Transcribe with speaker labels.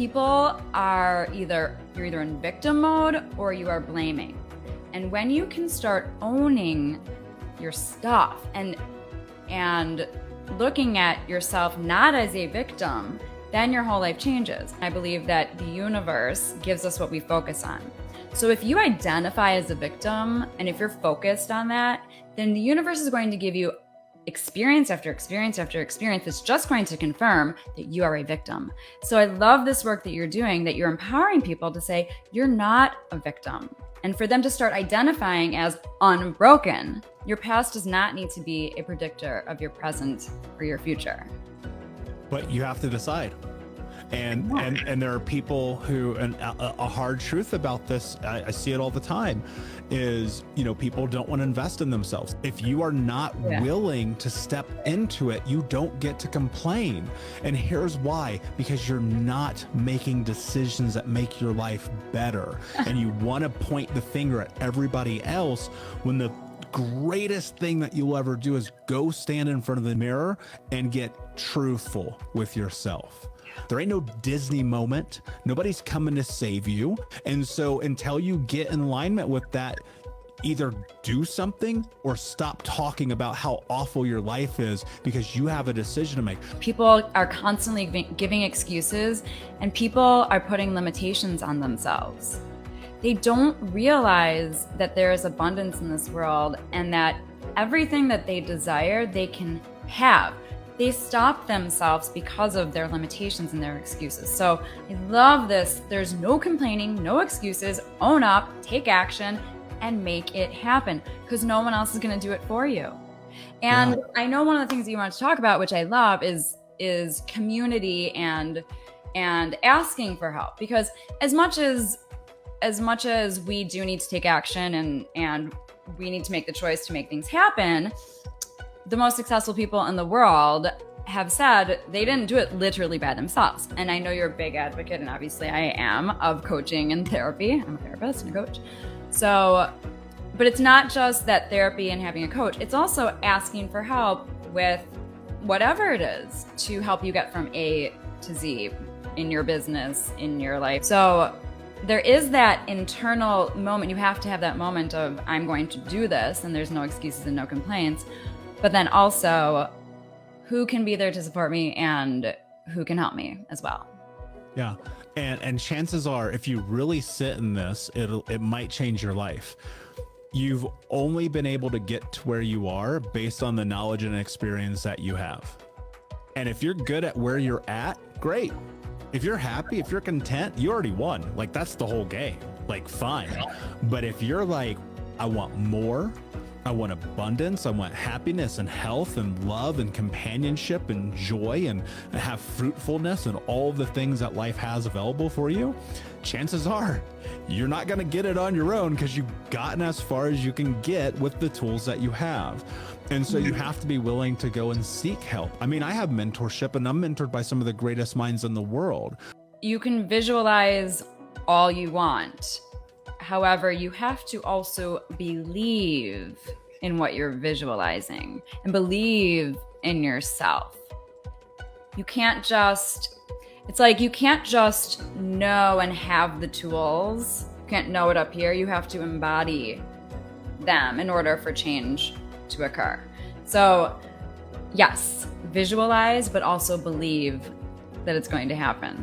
Speaker 1: People are you're either in victim mode or you are blaming. And when you can start owning your stuff and looking at yourself not as a victim, then your whole life changes. I believe that the universe gives us what we focus on. So if you identify as a victim and if you're focused on that, then the universe is going to give you experience after experience after experience that's just going to confirm that you are a victim. So I love this work that you're doing, that you're empowering people to say, you're not a victim. And for them to start identifying as unbroken. Your past does not need to be a predictor of your present or your future.
Speaker 2: But you have to decide. And there are people who, and a hard truth about this, I see it all the time, is, people don't want to invest in themselves. If you are not willing to step into it, you don't get to complain. And here's why: because you're not making decisions that make your life better. And you want to point the finger at everybody else when the greatest thing that you'll ever do is go stand in front of the mirror and get truthful with yourself. There ain't no Disney moment. Nobody's coming to save you. And so until you get in alignment with that, either do something or stop talking about how awful your life is, because you have a decision to make.
Speaker 1: People are constantly giving excuses, and people are putting limitations on themselves. They don't realize that there is abundance in this world and that everything that they desire, they can have. They stop themselves because of their limitations and their excuses. So I love this. There's no complaining, no excuses. Own up, take action, and make it happen, because no one else is going to do it for you. And I know one of the things that you want to talk about, which I love, is community and asking for help. Because as much as we do need to take action and we need to make the choice to make things happen, the most successful people in the world have said they didn't do it literally by themselves. And I know you're a big advocate, and obviously I am, of coaching and therapy. I'm a therapist and a coach. So, but it's not just that therapy and having a coach, it's also asking for help with whatever it is to help you get from A to Z in your business, in your life. So there is that internal moment. You have to have that moment of, I'm going to do this, and there's no excuses and no complaints. But then also, who can be there to support me and who can help me as well?
Speaker 2: Yeah. And chances are, if you really sit in this, it might change your life. You've only been able to get to where you are based on the knowledge and experience that you have. And if you're good at where you're at, great. If you're happy, if you're content, you already won. Like, that's the whole game. Like, fine. But if you're like, I want more, I want abundance, I want happiness and health and love and companionship and joy and have fruitfulness and all the things that life has available for you, chances are you're not going to get it on your own, because you've gotten as far as you can get with the tools that you have. And so you have to be willing to go and seek help. I mean, I have mentorship, and I'm mentored by some of the greatest minds in the world.
Speaker 1: You can visualize all you want. However, you have to also believe in what you're visualizing and believe in yourself. You can't just know and have the tools. You can't know it up here. You have to embody them in order for change to occur. So yes, visualize, but also believe that it's going to happen.